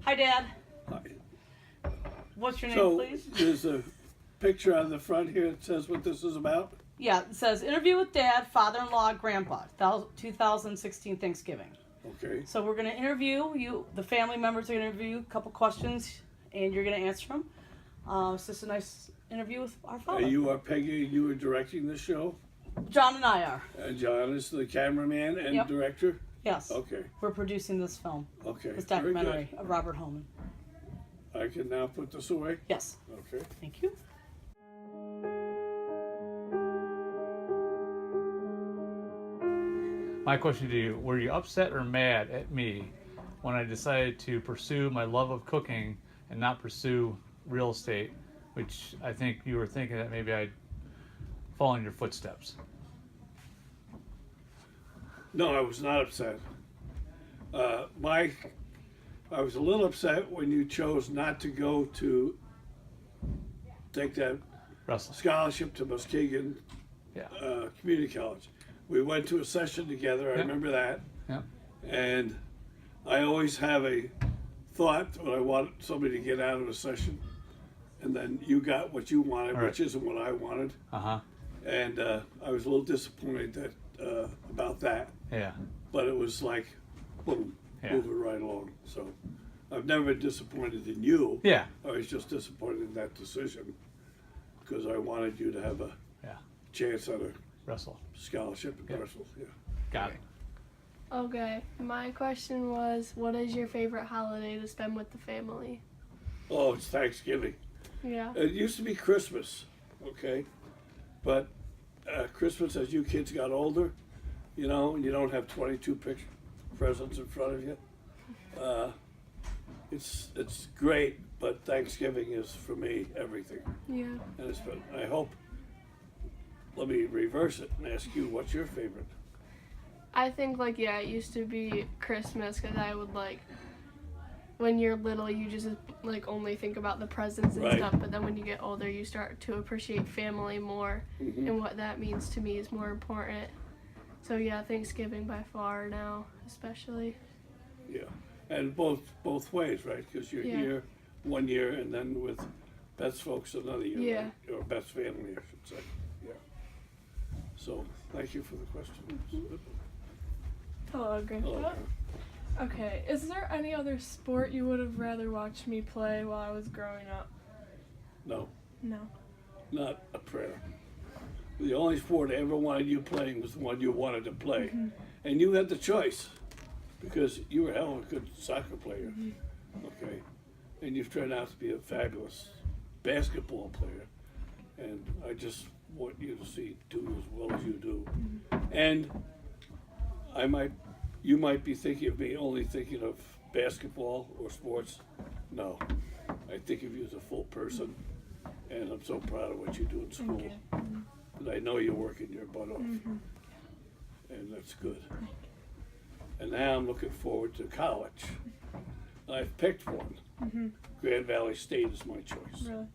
Hi, Dad. Hi. What's your name, So please? there's a picture on the front here that says what this is about. Yeah, it says interview with Dad, father-in-law, grandpa, 2016 Thanksgiving. Okay. So we're going to interview you. The family members are going to interview you, a couple questions, and you're going to answer them. It's just a nice interview with our father. You are Peggy. You are directing the show. John and I are. And John is the cameraman and Yep. director. Yes. Okay. We're producing this film, Okay. this Very documentary of Robert Holman. good. I can now put this away. Yes. Okay. Thank you. My question to you, were you upset or mad at me when I decided to pursue my love of cooking and not pursue real estate, which I think you were thinking that maybe I'd follow in your footsteps? No, I was not upset. I was a little upset when you chose not to go to take that Russell. scholarship to Muskegon Yeah. Community College. We went to a session together. I Yeah. remember that. Yeah. And I always have a thought when I want somebody to get out of a session, and then you got what you wanted, Right. which isn't what I wanted. Uh-huh. And I was a little disappointed that about that, Yeah. but it was like, boom, Yeah. moving right along. So I've never been disappointed in you. Yeah. I was just disappointed in that decision because I wanted you to have a Yeah. chance at a Russell. scholarship at Yeah. Brussels. Yeah. Got it. Okay, my question was, what is your favorite holiday to spend with the family? Oh, it's Thanksgiving. Yeah. It used to be Christmas, okay? But Christmas, as you kids got older, you know, and you don't have 22 presents in front of you, it's great, but Thanksgiving is, for me, everything. Yeah. And it's been, I hope, let me reverse it and ask you, what's your favorite? I think, like, yeah, it used to be Christmas because I would, like, when you're little, you just, like, only think about the presents and Right. stuff. But then when you get older, you start to appreciate family more. Mhm. And what that means to me is more important. So, yeah, Thanksgiving by far now, especially. Yeah, and both ways, right? Because you're Yeah. here 1 year, and then with Beth's folks another year, Yeah. right? Or Beth's family, I should say. Yeah. So, thank you for the question. Hello, Grandpa. Oh, Okay, is there any other sport you would have rather watched me play while I was growing up? no, No. not a prayer. The only sport I ever wanted you playing was the one you wanted to play, and you had the choice because you were a hell of a good soccer player. Okay, and you've turned out to be a fabulous basketball player, and I just want you to do as well as you do. And you might be thinking of me only thinking of basketball or sports. No, I think of you as a full person, and I'm so proud of what you do in school. you. And I know you're working your butt off, and that's good. And now I'm looking forward to college. I've picked one. Grand Valley State is my choice. Really?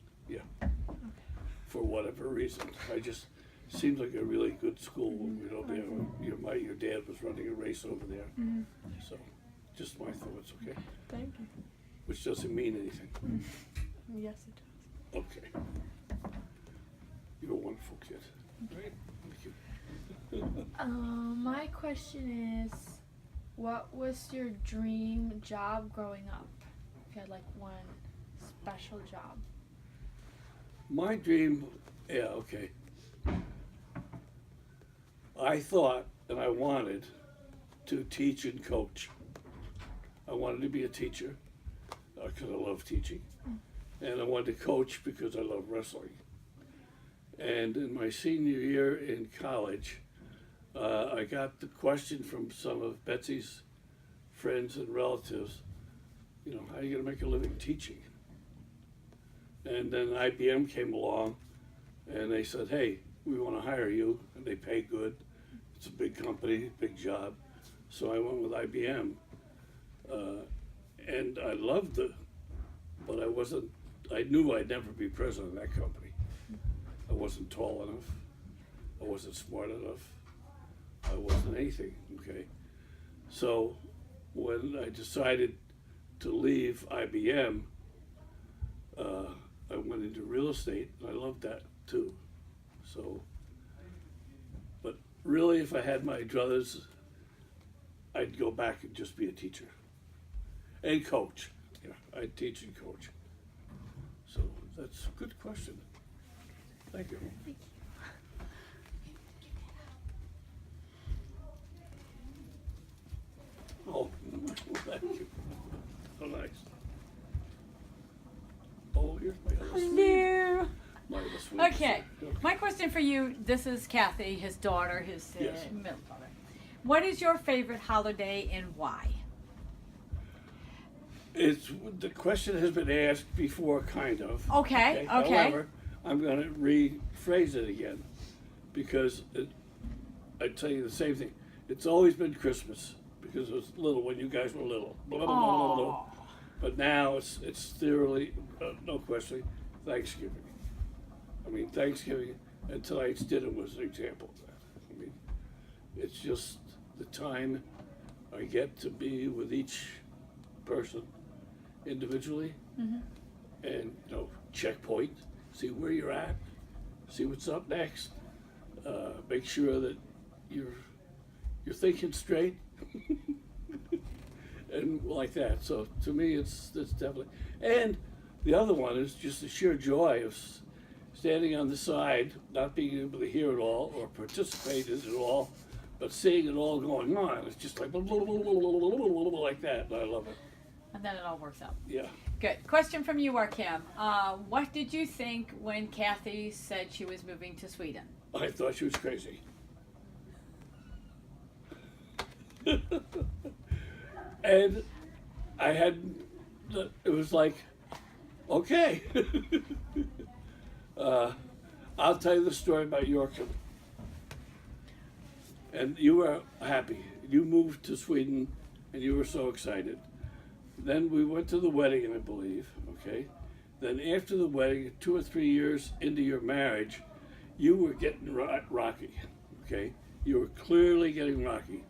For whatever reason. I just seems like a really good school. You know, your dad was running a race over there. So, just my thoughts, okay? Thank you. Which doesn't mean anything. Yes, it does. Okay. You're a wonderful kid. Right? Thank you. My question is, what was your dream job growing up? If you had like one special job. My dream, yeah, okay. I thought and I wanted to teach and coach. I wanted to be a teacher because I love teaching. And I wanted to coach because I love wrestling. And in my senior year in college, I got the question from some of Betsy's friends and relatives, you know, how are you going to make a living teaching? And then IBM came along and they said, hey, we want to hire you, and they pay good. It's a big company, big job. So I went with IBM. And I loved it, but I knew I'd never be president of that company. I wasn't tall enough. I wasn't smart enough. I wasn't anything, okay? So when I decided to leave IBM, I went into real estate, and I loved that too. So, but really, if I had my druthers, I'd go back and just be a teacher and coach. Yeah, I'd teach and coach. So that's a good question. Thank you. Oh, thank you. So nice. Oh, here's my other sweet. Hello. My other sweet. Okay. My question for you, this is Kathy, his daughter, his Yes. middle daughter. What is your favorite holiday and why? It's, the question has been asked before, kind of. Okay. However, I'm going to rephrase it again because I tell you the same thing. It's always been Christmas because it was little when you guys were little. Blah, blah, blah, blah, blah. Aw. But now it's thoroughly, no question, Thanksgiving. I mean, Thanksgiving and tonight's dinner was an example of that. I mean, it's just the time I get to be with each person individually and, checkpoint, see where you're at, see what's up next, make sure that you're thinking straight. And like that. So to me, it's definitely. And the other one is just the sheer joy of standing on the side, not being able to hear it all or participate in it all, but seeing it all going on. It's just like like that, and I love it. And then it all works out. Yeah. Good. Question from you, Arkim. What did you think when Kathy said she was moving to Sweden? I thought she was crazy. And I had, it was like, okay. I'll tell you the story about Yorkham. And you were happy. You moved to Sweden and you were so excited. Then we went to the wedding, I believe, okay? Then after the wedding, 2 or 3 years into your marriage, you were getting rocky, okay? You were clearly getting rocky.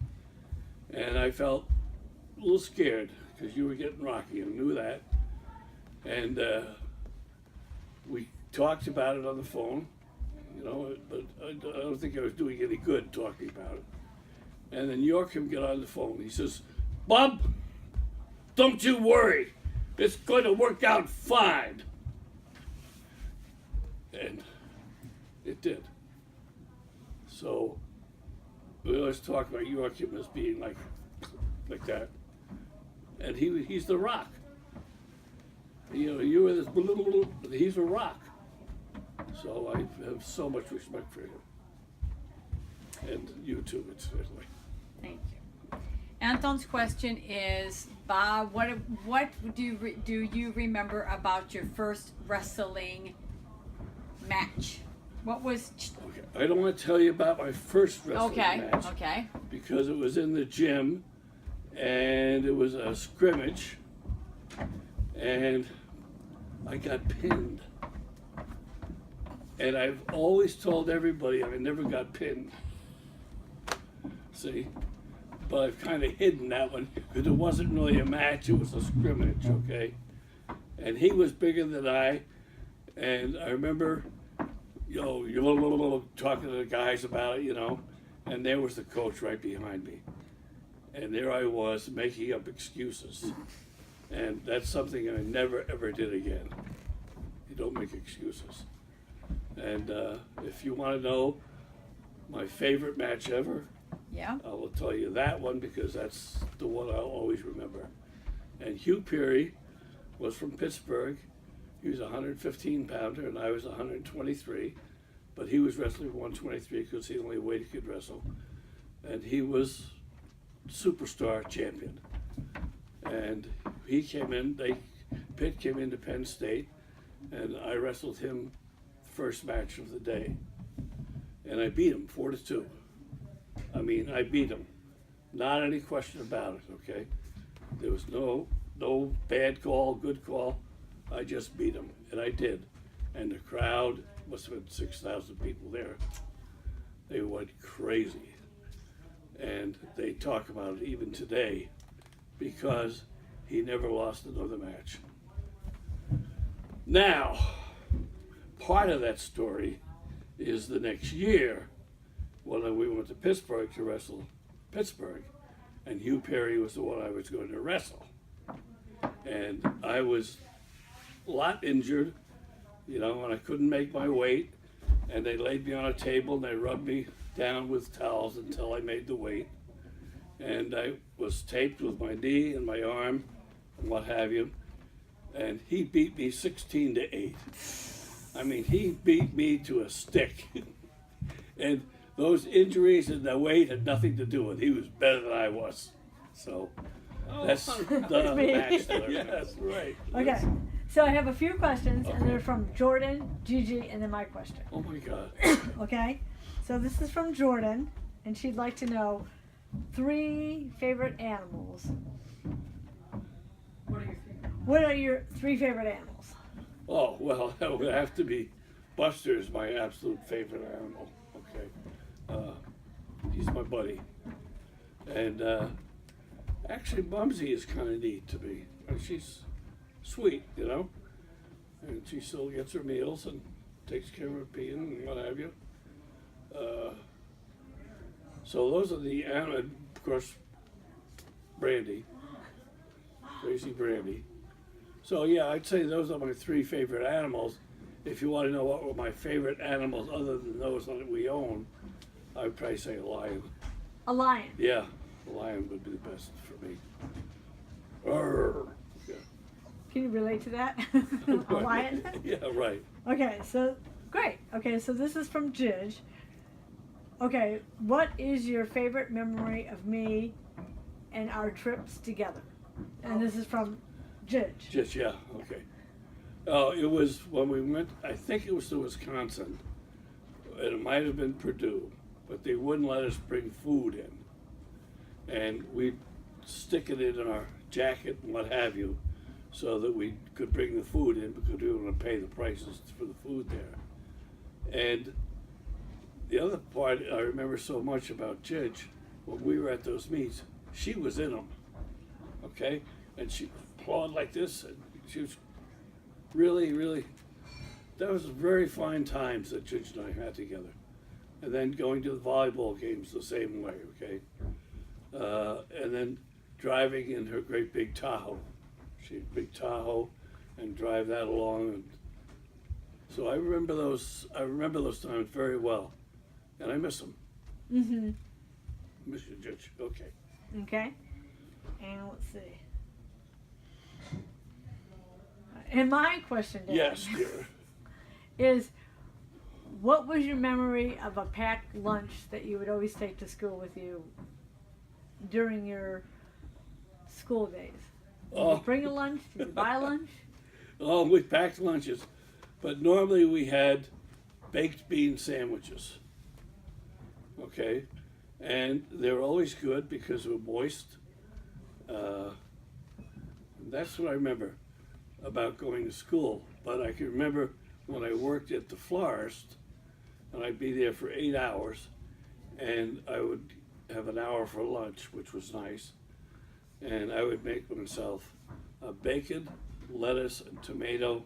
And I felt a little scared because you were getting rocky and knew that. And we talked about it on the phone, but I don't think I was doing any good talking about it. And then Yorkham got on the phone. He says, "Bob, don't you worry. It's going to work out fine." And it did. So we always talk about Yorkham as being like that. And he's the rock. You were this but he's a rock. So I have so much respect for him. And you too, incidentally. Thank you. Anton's question is, Bob, what do you remember about your first wrestling match? What was? Okay, I don't want to tell you about my first wrestling match. Okay. Because it was in the gym, and it was a scrimmage, and I got pinned. And I've always told everybody I never got pinned. See? But I've kind of hidden that one because it wasn't really a match, it was a scrimmage, okay? And he was bigger than I, and I remember, talking to the guys about it, and there was the coach right behind me. And there I was making up excuses. And that's something I never ever did again. You don't make excuses. And if you want to know my favorite match ever, Yeah. I will tell you that one because that's the one I'll always remember. And Hugh Perry was from Pittsburgh. He was a 115-pounder and I was 123, but he was wrestling 123 because he the only weight he could wrestle. And he was superstar champion. And he came in, Pitt came into Penn State, and I wrestled him first match of the day. And I beat him 4-2. I mean, I beat him. Not any question about it, okay? There was no bad call, good call. I just beat him, and I did. And the crowd, must have been 6,000 people there. They went crazy. And they talk about it even today because he never lost another match. Now, part of that story is the next year when we went to Pittsburgh to wrestle Pittsburgh, and Hugh Perry was the one I was going to wrestle. And I was a lot injured, you know, and I couldn't make my weight. And they laid me on a table and they rubbed me down with towels until I made the weight. And I was taped with my knee and my arm and what have you. And he beat me 16-8. I mean, he beat me to a stick. And those injuries and the weight had nothing to do with it. He was better than I was. So that's the Me. match that I remember. Yes, right. Okay, so I have a few questions, and Okay. they're from Jordan, Gigi, and then my question. Oh my God. Okay, so this is from Jordan, and she'd like to know 3 favorite animals. What are your 3 favorite animals? Oh, well, that would have to be Buster is my absolute favorite animal. Okay. He's my buddy. And actually, Mumsy is kind of neat to me. She's sweet, you know? And she still gets her meals and takes care of her peeing and what have you. So those are the animals. Of course, Brandy. Crazy Brandy. So yeah, I'd say those are my 3 favorite animals. If you want to know what were my favorite animals other than those that we own, I'd probably say a lion. A lion. Yeah, a lion would be the best for me. Arr. Yeah. Can you relate to that? A lion? Yeah, right. Okay, so great. Okay, so this is from Gij. Okay, what is your favorite memory of me and our trips together? And this is from Gij. Just, yeah, okay. Oh, it was when we went, I think it was to Wisconsin. And it might have been Purdue, but they wouldn't let us bring food in. And we'd stick it in our jacket and what have you, so that we could bring the food in because we were going to pay the prices for the food there. And the other part I remember so much about Gij, when we were at those meets, she was in them, okay? And she applauded like this, and she was really, really, that was very fine times that Gij and I had together. And then going to the volleyball games the same way, okay? And then driving in her great big Tahoe. She had a big Tahoe and drive that along. And so I remember those times very well. And I miss them. Mm-hmm. Miss you, Judge. Okay. Okay. And let's see. And my question, Dan, Yes, dear. is what was your memory of a packed lunch that you would always take to school with you during your school days? Did you bring a lunch? Did you buy lunch? Oh, we packed lunches. But normally we had baked bean sandwiches. Okay? And they were always good because they were moist. That's what I remember about going to school. But I can remember when I worked at the florist, and I'd be there for 8 hours, and I would have an hour for lunch, which was nice. And I would make myself a bacon, lettuce, and tomato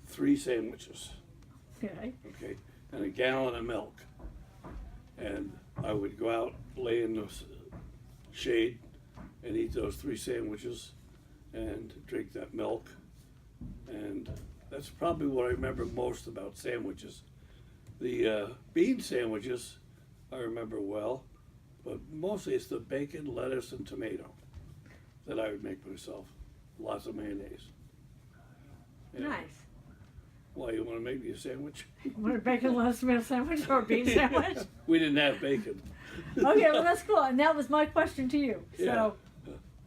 3 sandwiches. Okay. Okay, and a gallon of milk. And I would go out, lay in the shade, and eat those 3 sandwiches, and drink that milk. And that's probably what I remember most about sandwiches. The bean sandwiches I remember well, but mostly it's the bacon, lettuce, and tomato that I would make myself. Lots of mayonnaise. Yeah. Nice. Why, you want to make me a sandwich? Want a bacon, lettuce, tomato sandwich or a bean sandwich? We didn't have bacon. Okay, well that's cool. And that was my question to you. So,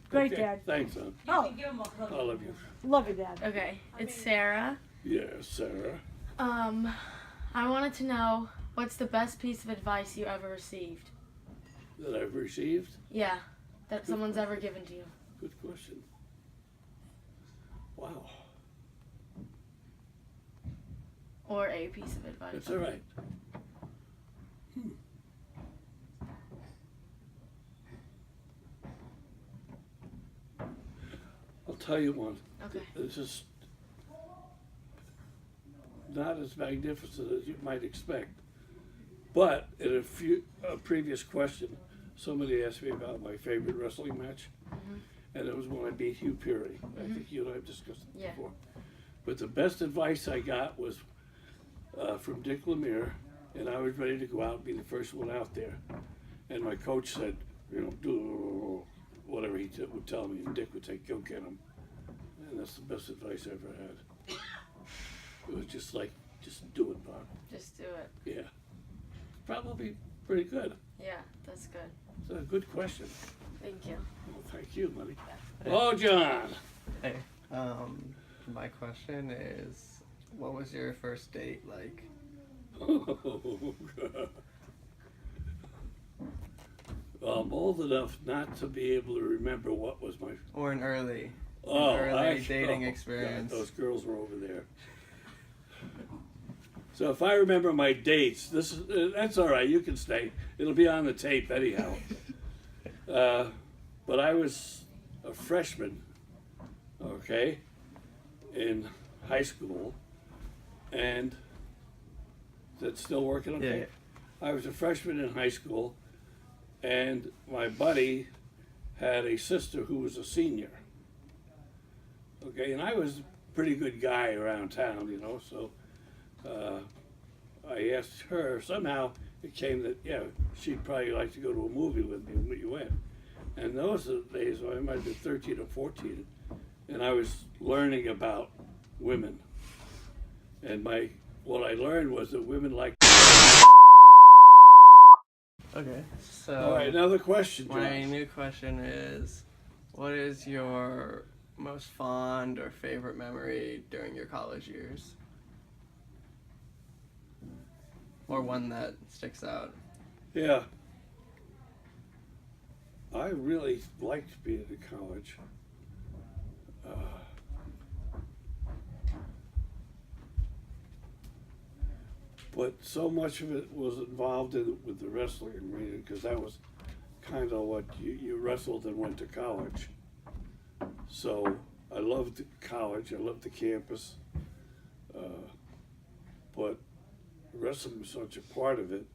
great, Okay, Dad. Thanks, son. Oh, I love you. love you, Dad. Okay, it's Sarah. Yes, Sarah. I wanted to know what's the best piece of advice you ever received? That I've received? Yeah, that someone's ever given to you. Good question. Wow. Or a piece of advice. That's all right. I'll tell tell you one. Okay. It's just not as magnificent as you might expect. But in a previous question, somebody asked me about my favorite wrestling match, and it was when I beat Hugh Perry. I think you and I have discussed it Yeah. before. But the best advice I got was from Dick Lemire, and I was ready to go out and be the first one out there. And my coach said, you know, do whatever he would tell me, and Dick would say, go get him. And that's the best advice I ever had. It was just like, just do it, Bob. Just do it. Yeah. Probably pretty good. Yeah, that's good. It's a good question. Thank you. Well, thank you, buddy. Oh, John. Hey, my question is, what was your first date like? Oh, God. Well, I'm old enough not to be able to remember what was my Or an early dating God, experience? those girls were over there. So if I remember my dates, that's all right. You can stay. It'll be on the tape anyhow. But I was a freshman, okay, in high school, and that's still working okay. Yeah. I was a freshman in high school, and my buddy had a sister who was a senior. Okay, and I was a pretty good guy around town, you know, so I asked her, somehow it came that, yeah, she'd probably like to go to a movie with me, and we went. And those are the days when I might have been 13 or 14, and I was learning about women. And what I learned was that women like. Okay. So, All right, another question, John. my new question is, what is your most fond or favorite memory during your college years? Or one that sticks out? Yeah. I really liked being in college. But so much of it was involved with the wrestling arena, because that was kind of what you wrestled and went to college. So I loved college, I loved the campus, but wrestling was such a part of it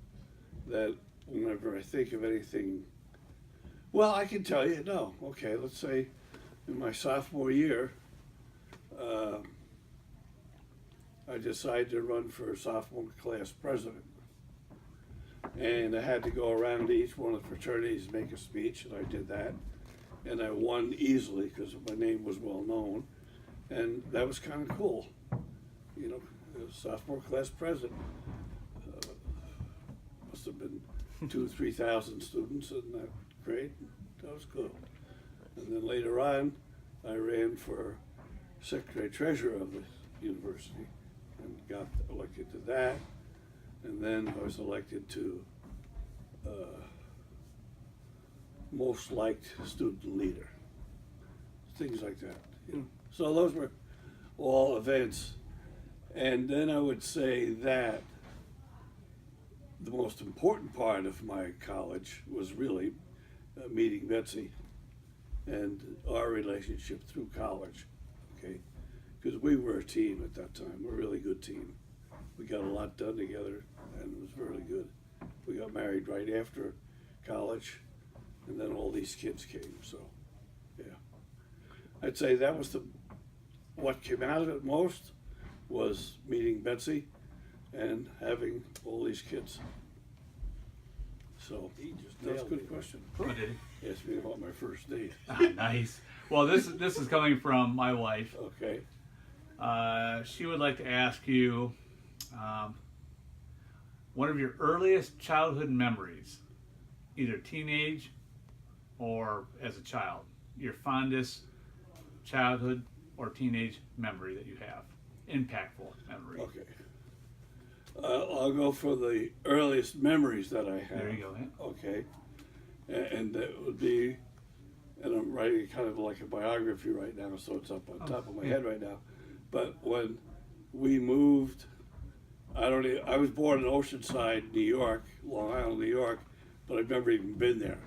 that whenever I think of anything, well, I can tell you, no, okay, let's say in my sophomore year, I decided to run for sophomore class president. And I had to go around to each one of the fraternities and make a speech, and I did that. And I won easily because my name was well known. And that was kind of cool. You know, sophomore class president. Must have been 2,000 or 3,000 students in that grade. That was cool. And then later on, I ran for secretary treasurer of the university and got elected to that. And then I was elected to most liked student leader. Things like that. You know? So those were all events. And then I would say that the most important part of my college was really meeting Betsy and our relationship through college, okay? Because we were a team at that time, a really good team. We got a lot done together, and it was really good. We got married right after college, and then all these kids came, so, yeah. I'd say that was what came out of it most was meeting Betsy and having all these kids. So, that's a good question. Oh, did he? Asked me about my first date. Ah, nice. Well, this is coming from my wife. Okay. She would like to ask you one of your earliest childhood memories, either teenage or as a child. Your fondest childhood or teenage memory that you have. Impactful memory. Okay. I'll go for the earliest memories that I have. There you go. Yeah. Okay. And that would be, and I'm writing kind of like a biography right now, so it's up on top of my head right now. But when we moved, I was born in Oceanside, New York, Long Island, New York, but I've never even been there.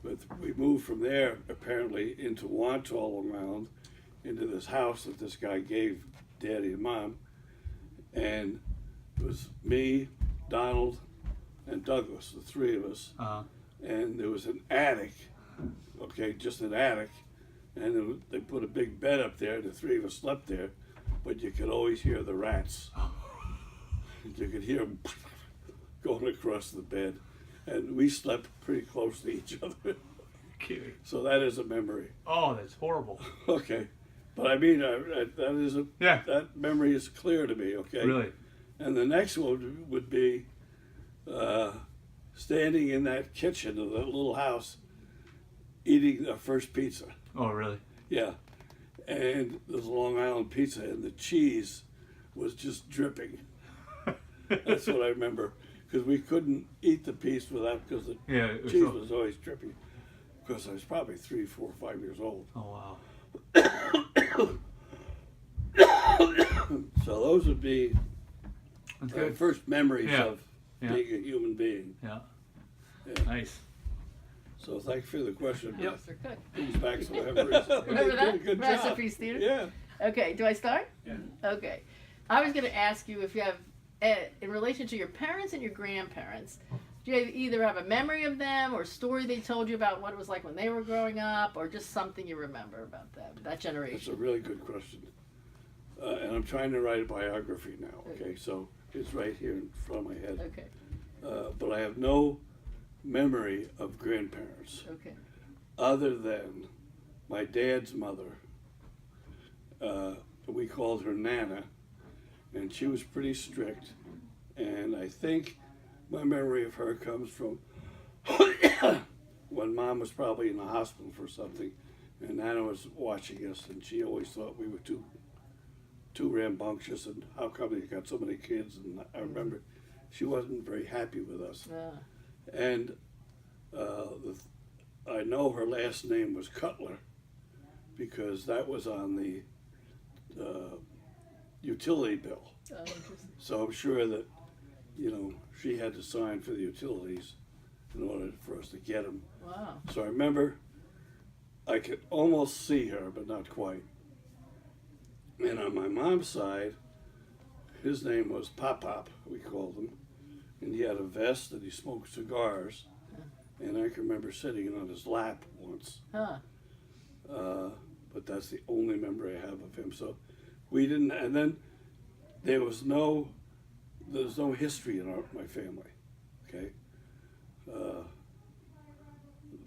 But we moved from there, apparently, into Wantagh, Long Island, into this house that this guy gave Daddy and Mom, and it was me, Donald, and Douglas, the three of us, and there was an attic, okay, just an attic, and they put a big bed up there, and the three of us slept there, but you could always hear the rats. You could hear them going across the bed, and we slept pretty close to each other. Kidding. So that is a memory. Oh, that's horrible. Okay, but I mean, that is Yeah. that memory is clear to me. Okay, Really? And the next one would be standing in that kitchen of that little house, eating our first pizza. Oh, really? Yeah, and the Long Island pizza, and the cheese was just dripping. That's what I remember, because we couldn't eat the piece without, because the Yeah. It was cheese so- was always dripping. Because I was probably 3, 4, 5 years old. Oh, wow. So those would be That's my good. first memories Yeah. of Yeah. being a human being. Yeah. Yeah. Nice. So thanks for the question. Yep. Those are good. Brings back some memories. Remember that? Good job. Recipes theater? Yeah. Okay, do I start? Yeah. Okay. I was going to ask you if you have, in relation to your parents and your grandparents, do you either have a memory of them or a story they told you about what it was like when they were growing up, or just something you remember about them, that That's a generation? really good question. And I'm trying to write a biography now, okay? So it's right here in front of my head. Okay, But I have no memory of grandparents okay. other than my dad's mother. We called her Nana, and she was pretty strict. And I think my memory of her comes from when Mom was probably in the hospital for something, and Nana was watching us, and she always thought we were too rambunctious, and how come they got so many kids? And I remember she wasn't very happy with us. And I know her last name was Cutler because that was on the utility bill. Oh, interesting. So I'm sure that, she had to sign for the utilities in order for us to get them. Wow. So I remember I could almost see her, but not quite. And on my mom's side, his name was Pop Pop, we called him. And he had a vest and he smoked cigars. And I can remember sitting on his lap once. Huh. But that's the only memory I have of him. So we didn't, and then there's no history in my family, okay?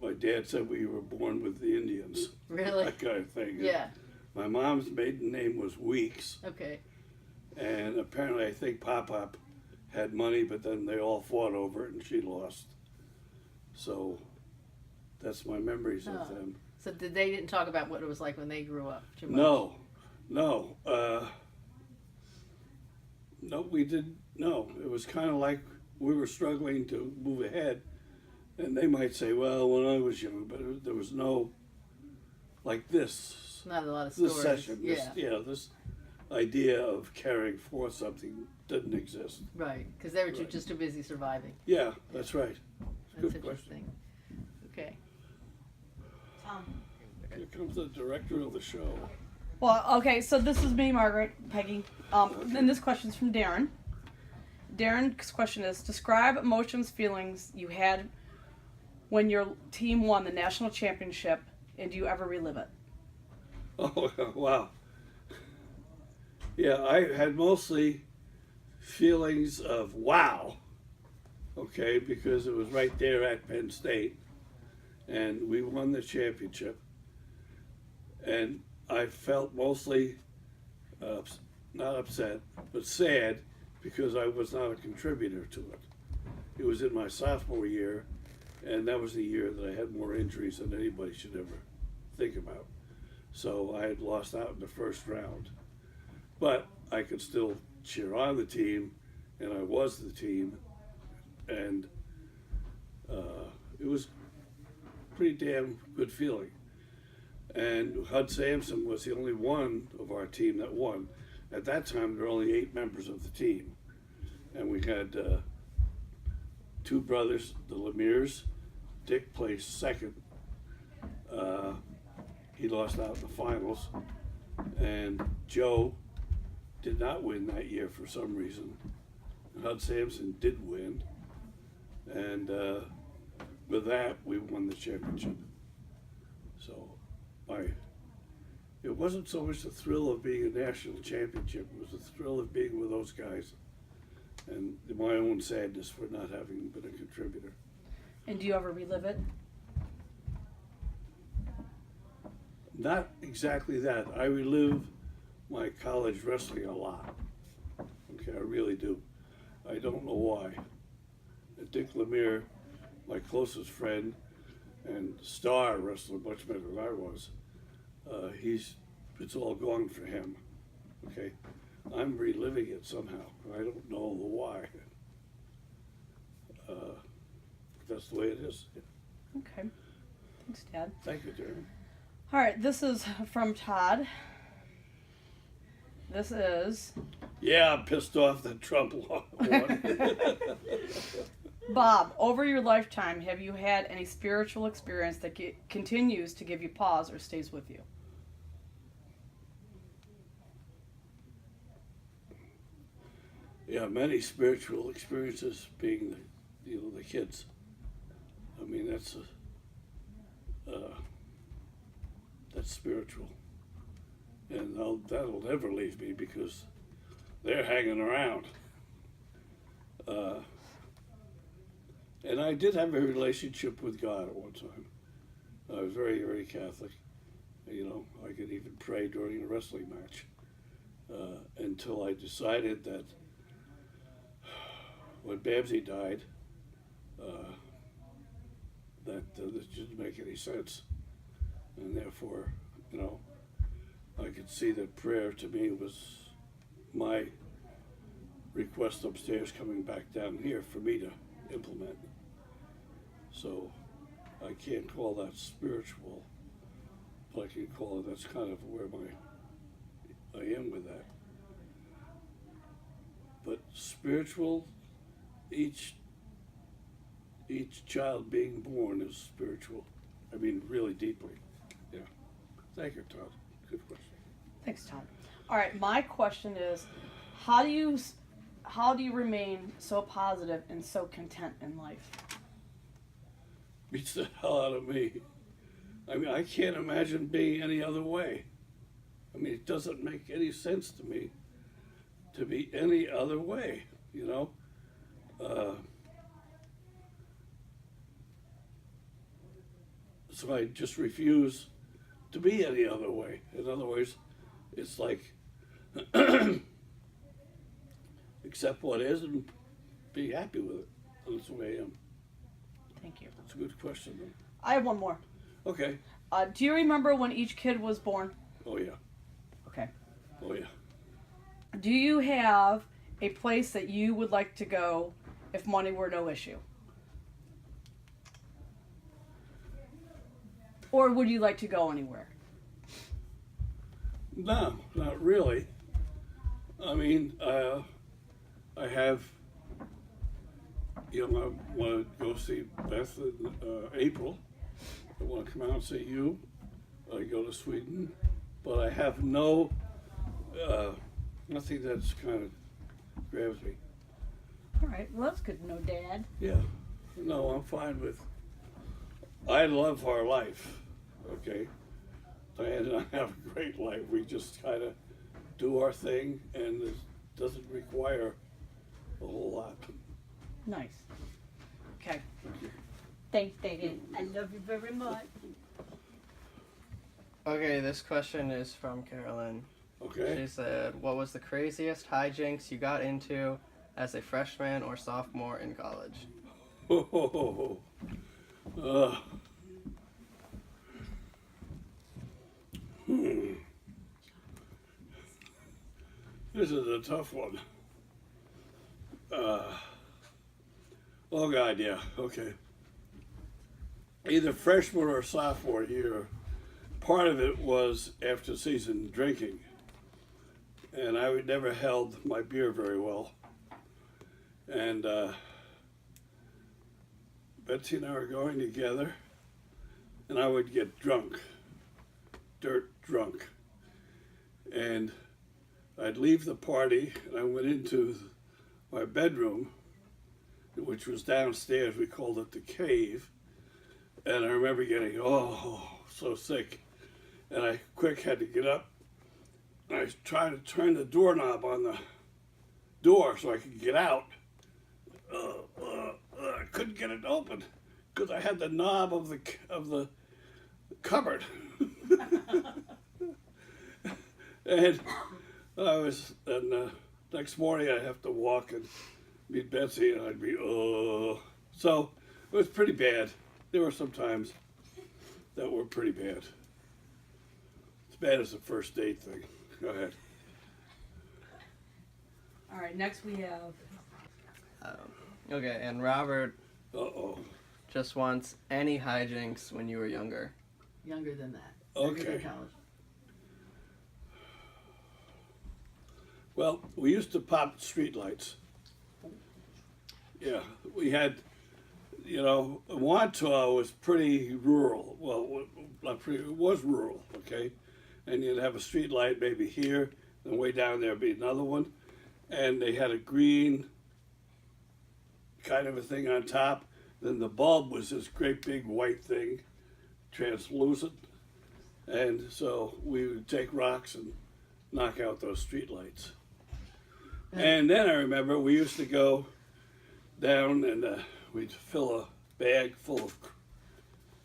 My dad said we were born with the Indians, Really? that kind of thing. Yeah. My mom's maiden name was Weeks, Okay. and apparently I think Pop Pop had money, but then they all fought over it and she lost. So that's my memories Oh. of them. So they didn't talk about what it was like when they grew up too much? No, we didn't. No, it was kind of like we were struggling to move ahead, and they might say, "Well, when I was young," but there was no like this Not a lot of stories. session. Yeah. This idea of caring for something didn't exist. Right, because they were Right. just too busy surviving. Yeah, that's right. That's Good question. interesting. Okay. Here comes the director of the show. Well, okay, so this is me, Margaret, Peggy. And this question's from Darren. Darren's question is, describe emotions, feelings you had when your team won the national championship, and do you ever relive it? Oh, wow. Yeah, I had mostly feelings of wow, okay, because it was right there at Penn State, and we won the championship. And I felt mostly not upset, but sad because I was not a contributor to it. It was in my sophomore year, and that was the year that I had more injuries than anybody should ever think about. So I had lost out in the first round. But I could still cheer on the team, and I was the team, and it was a pretty damn good feeling. And Hud Sampson was the only one of our team that won. At that time, there were only 8 members of the team. And we had 2 brothers, the Lemire's. Dick placed second. He lost out in the finals. And Joe did not win that year for some reason. Hud Sampson did win. And with that, we won the championship. So it wasn't so much the thrill of being a national championship, it was the thrill of being with those guys. And my own sadness for not having been a contributor. And do you ever relive it? Not exactly that. I relive my college wrestling a lot. Okay, I really do. I don't know why. Dick Lemire, my closest friend and star wrestler, much better than I was, it's all gone for him. Okay, I'm reliving it somehow. I don't know the why. That's the way it is. Okay. Thanks, Dad. Thank you, Jeremy. All right, this is from Todd. This is Yeah, I'm pissed off that Trump won. Bob. Over your lifetime, have you had any spiritual experience that continues to give you pause or stays with you? Yeah, many spiritual experiences being the kids. I mean, that's spiritual. And that'll never leave me because they're hanging around. And I did have a relationship with God at one time. I was very, very Catholic. You know, I could even pray during a wrestling match until I decided that when Babsy died, that this didn't make any sense. And therefore, you know, I could see that prayer to me was my request upstairs coming back down here for me to implement. So I can't call that spiritual, but I can call it, that's kind of where I am with that. But spiritual, each child being born is spiritual. I mean, really deeply. Yeah. Thank you, Todd. Good question. Thanks, Todd. All right, my question is, how do you remain so positive and so content in life? Beats the hell out of me. I mean, I can't imagine being any other way. I mean, it doesn't make any sense to me to be any other way, you know? So I just refuse to be any other way. In other words, it's like accept what is and be happy with it. That's the way I am. Thank you. That's a good question, though. I have one more. Okay. Do you remember when each kid was born? Oh, yeah. Okay. Oh, yeah. Do you have a place that you would like to go if money were no issue? Or would you like to go anywhere? No, not really. I mean, I have, you know, I want to go see Beth in April. I want to come out and see you. I go to Sweden. But I have nothing that's kind of grabs me. All right, well, that's good to know, Dad. Yeah. No, I'm fine with, I love our life, okay? Diane and I have a great life. We just kind of do our thing, and it doesn't require a whole lot. Nice. Okay. Thanks, Dad. I love you very much. Okay, this question is from Carolyn. Okay? She said, what was the craziest hijinks you got into as a freshman or sophomore in college? This is a tough one. Oh God, yeah, okay. Either freshman or sophomore year, part of it was after season drinking. And I would never held my beer very well. And Betsy and I were going together, and I would get drunk, dirt drunk. And I'd leave the party, and I went into my bedroom, which was downstairs. We called it the cave. And I remember getting, so sick. And I quick had to get up. And I was trying to turn the doorknob on the door so I could get out. I couldn't get it open because I had the knob of the cupboard. And next morning I'd have to walk and meet Betsy, and I'd be, So it was pretty bad. There were some times that were pretty bad. As bad as the first date thing. Go ahead. All right, next we have. Okay, and Robert Uh-oh. just wants any hijinks when you were younger. Younger than that. Okay. Younger than college. Well, we used to pop street lights. Yeah, we had, Wantua was pretty rural. Well, not pretty, it was rural, okay? And you'd have a street light maybe here, and way down there would be another one. And they had a green kind of a thing on top. Then the bulb was this great big white thing, translucent. And so we would take rocks and knock out those street lights. And then I remember we used to go down and we'd fill a bag full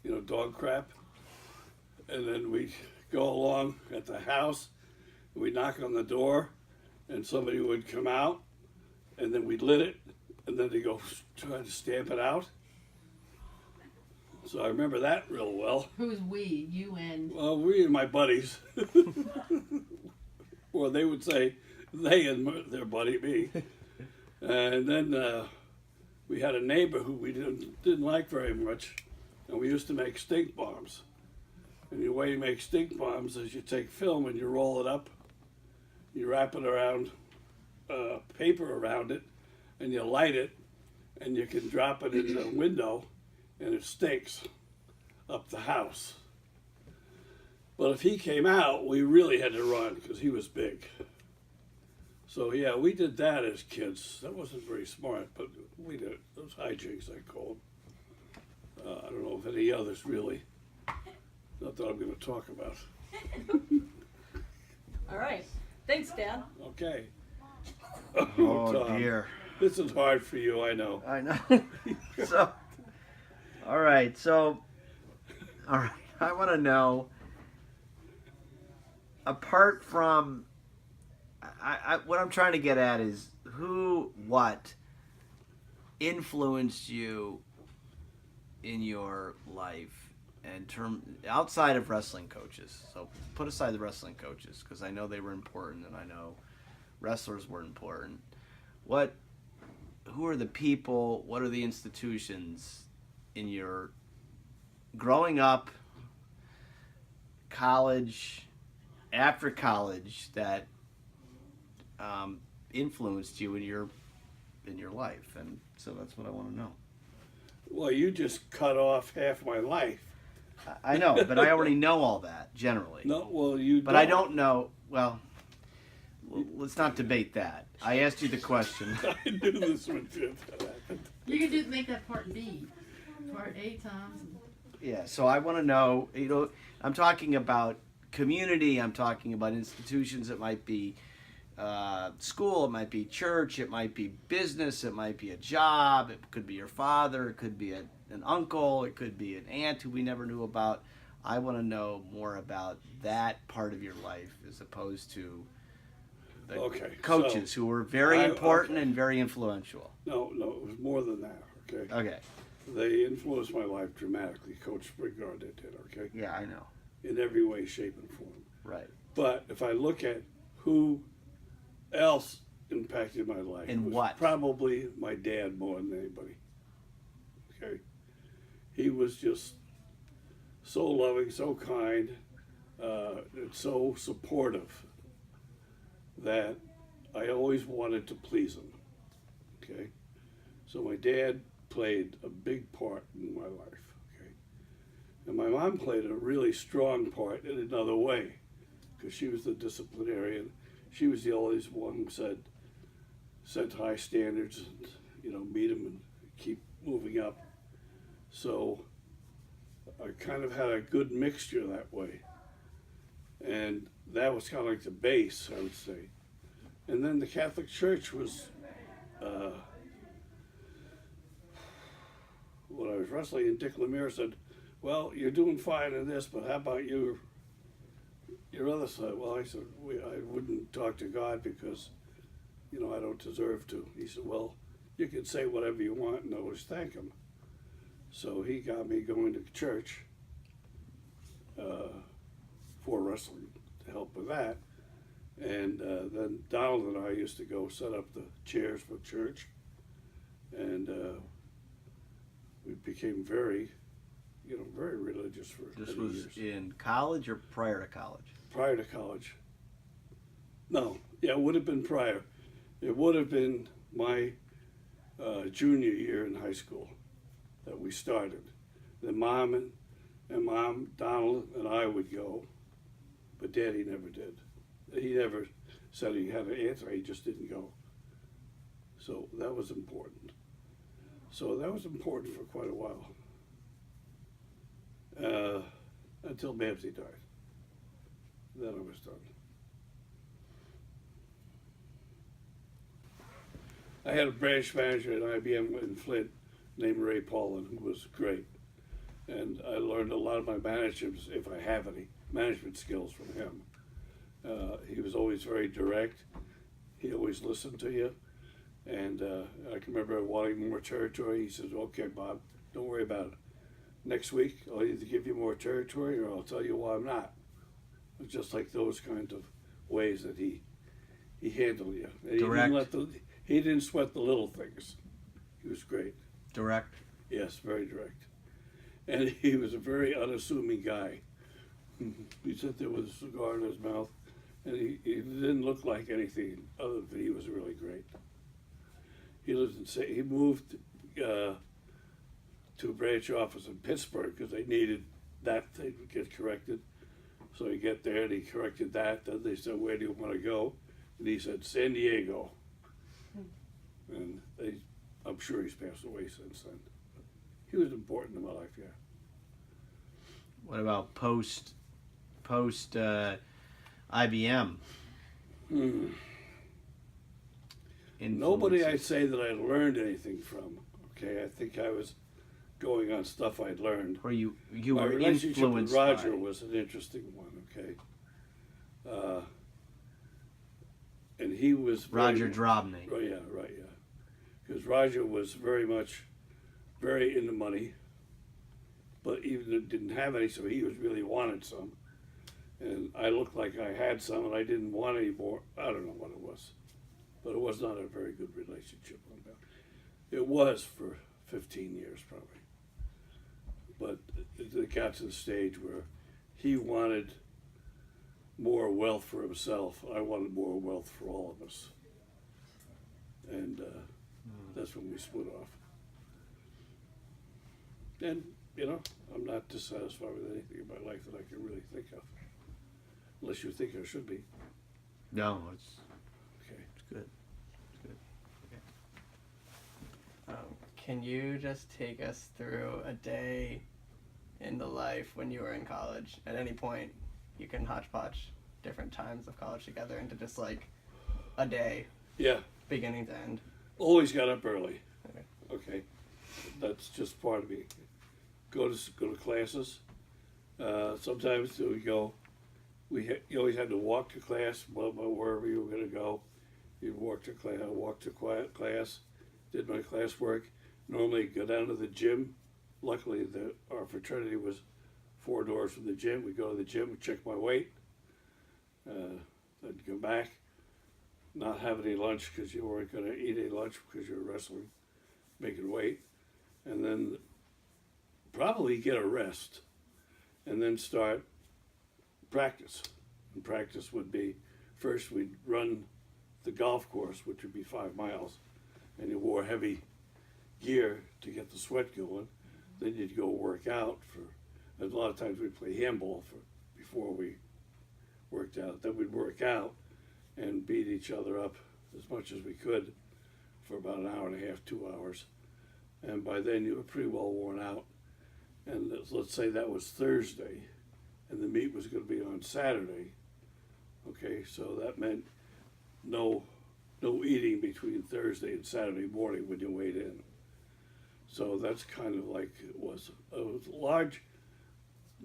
of, dog crap. And then we'd go along at the house, and we'd knock on the door, and somebody would come out, and then we'd lit it, and then they'd go try to stamp it out. So I remember that real well. Who's we? You and... Well, we and my buddies. Or they would say, they and their buddy, me. And then we had a neighbor who we didn't like very much, and we used to make stink bombs. And the way you make stink bombs is you take film and you roll it up, you wrap it around, paper around it, and you light it, and you can drop it in the window, and it stinks up the house. But if he came out, we really had to run because he was big. So yeah, we did that as kids. That wasn't very smart, but we did it. Those hijinks, I called. I don't know if any others really. Not that I'm going to talk about. All right. Thanks, Dad. Okay. Oh Tom, dear. this is hard for you, I know. I know. So, all right. I want to know. Apart from, what I'm trying to get at is what influenced you in your life, and outside of wrestling coaches. So put aside the wrestling coaches because I know they were important, and I know wrestlers were important. Who are the people? What are the institutions in your growing up, college? After college, that influenced you in your life, and so that's what I want to know. Well, you just cut off half my life. I know, but I already know all that generally. No, well, you. But I don't know. Well, let's not debate that. I asked you the question. I knew this would happen. You can make that part B. Part A, Tom. Yeah. So I want to know. I'm talking about community. I'm talking about institutions. It might be school. It might be church. It might be business. It might be a job. It could be your father. It could be an uncle. It could be an aunt who we never knew about. I want to know more about that part of your life as opposed to the coaches who were very important and very influential. No, it was more than that. Okay. Okay. They influenced my life dramatically. Coach Brigard did. Okay. Yeah, I know. In every way, shape, and form. Right. But if I look at who else impacted my life, in it was what? Probably my dad more than anybody. Okay. He was just so loving, so kind, and so supportive that I always wanted to please him. Okay. So my dad played a big part in my life. Okay. And my mom played a really strong part in another way. because she was the disciplinarian. She was the always one who set high standards and, you know, meet them and keep moving up. So I kind of had a good mixture that way. And that was kind of like the base, I would say. And then the Catholic Church was, when I was wrestling, and Dick Lemire said, well, you're doing fine in this, but how about your other side? Well, I said, I wouldn't talk to God because, you know, I don't deserve to. He said, well, you can say whatever you want and always thank him. So he got me going to church for wrestling to help with that. And then Donald and I used to go set up the chairs for church. And we became very religious for This many was years. in college or prior to college? Prior to college. No, yeah, it would have been prior. It would have been my junior year in high school that we started. Then Mom, Donald, and I would go, but Daddy never did. He never said he had an answer, he just didn't go. So that was important. So that was important for quite a while. Until Babsy died. Then I was done. I had a branch manager at IBM in Flint named Ray Paulin, who was great. And I learned a lot of my management, if I have any, management skills from him. He was always very direct. He always listened to you. And I can remember wanting more territory. He says, okay, Bob, don't worry about it. Next week, I'll either give you more territory or I'll tell you why I'm not. It's just like those kinds of ways that he handled you. And Direct. He didn't sweat the little things. He was great. Direct. Yes, very direct. And he was a very unassuming guy. He sat there with a cigar in his mouth, and he didn't look like anything other than he was really great. He moved to a branch office in Pittsburgh because they needed that thing to get corrected. So he get there and he corrected that. Then they said, where do you want to go? And he said, San Diego. And I'm sure he's passed away since then. He was important in my life, yeah. What about post IBM? Nobody I'd Influences. say that I learned anything from. Okay, I think I was going on stuff I'd learned. Or you My were relationship influenced with Roger by. was an interesting one. Okay, and he was Roger Drobny. Oh yeah, right, yeah. Because Roger was very into money, but even didn't have any, so he really wanted some. And I looked like I had some, and I didn't want any more. I don't know what it was, but it was not a very good relationship. It was for 15 years probably, but it got to the stage where he wanted more wealth for himself. I wanted more wealth for all of us, and that's when we split off. And I'm not dissatisfied with anything in my life that I can really think of, unless you think I should be. No, it's Okay. good. Can you just take us through a day in the life when you were in college? At any point, you can hodgepodge different times of college together into just like a day, Yeah, beginning to end. always got up early. Okay. Okay, that's just part of me. Go to classes. Sometimes we go. You always had to walk to class, wherever you were going to go. You'd walk to class. I walked to class, did my classwork. Normally go down to the gym. Luckily, our fraternity was 4 doors from the gym. We'd go to the gym, check my weight, then go back, not have any lunch because you weren't going to eat any lunch because you were wrestling, making weight, and then probably get a rest, and then start practice. And practice would be, first we'd run the golf course, which would be 5 miles, and you wore heavy gear to get the sweat going. Then you'd go work out and a lot of times we'd play handball before we worked out. Then we'd work out and beat each other up as much as we could for about an hour and a half, 2 hours. And by then you were pretty well worn out. And let's say that was Thursday, and the meet was going to be on Saturday. Okay, so that meant no eating between Thursday and Saturday morning when you weighed in. So that's kind of like it was large.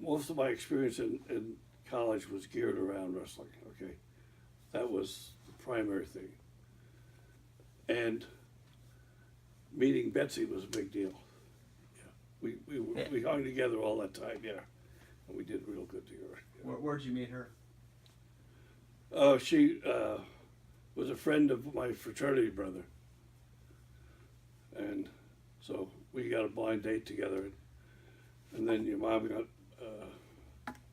Most of my experience in college was geared around wrestling. Okay, that was the primary thing. And meeting Betsy was a big deal. Yeah, we hung together all that time. Yeah, and we did real good together. Yeah. Where'd you meet her? She was a friend of my fraternity brother, and so we got a blind date together. And then your mom got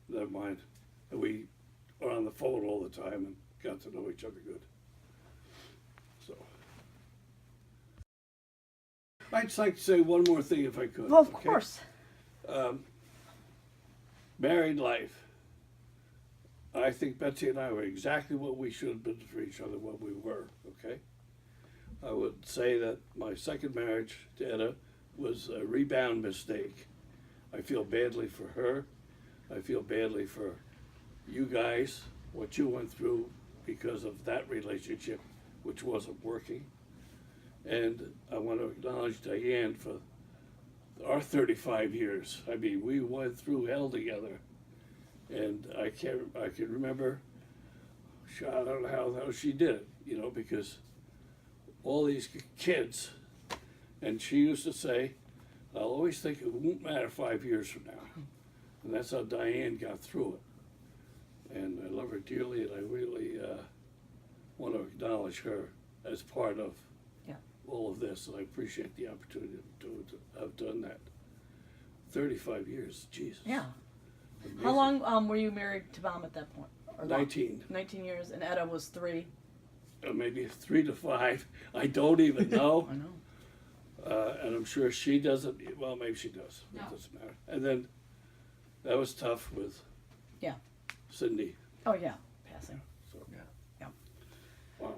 never mind, and we were on the phone all the time and got to know each other good. So I'd just like to say one more thing if I could. Well, of okay? course. Married life. I think Betsy and I were exactly what we should have been for each other when we were, okay? I would say that my second marriage to Etta was a rebound mistake. I feel badly for her. I feel badly for you guys, what you went through because of that relationship, which wasn't working. And I want to acknowledge Diane for our 35 years. I mean, we went through hell together. And I can remember, I don't know how she did it, you know, because all these kids, and she used to say, I'll always think it won't matter 5 years from now. And that's how Diane got through it. And I love her dearly, and I really want to acknowledge her as part of all of this, and I appreciate the opportunity to have done that. 35 years, Jesus. Yeah. Amazing. How long were you married to Mom at that point? Or 19. 19 years, and Etta was 3. Maybe 3 to 5. I don't even know. I know. And I'm sure she doesn't. Well, maybe she does. No. It doesn't matter. And then that was tough with Cindy. Oh yeah, passing. So Yeah. Wow.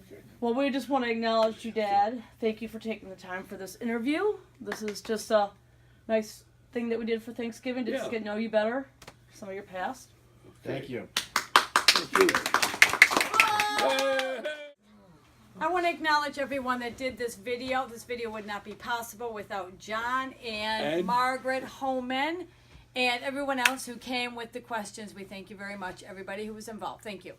Okay. Well, we just want to acknowledge you, Dad. Thank you for taking the time for this interview. This is just a nice thing that we did for Thanksgiving to just get to know you better, some of your past. Thank you. Thank you. I want to acknowledge everyone that did this video. This video would not be possible without John and Margaret Homan and everyone else who came with the questions. We thank you very much, everybody who was involved. Thank you.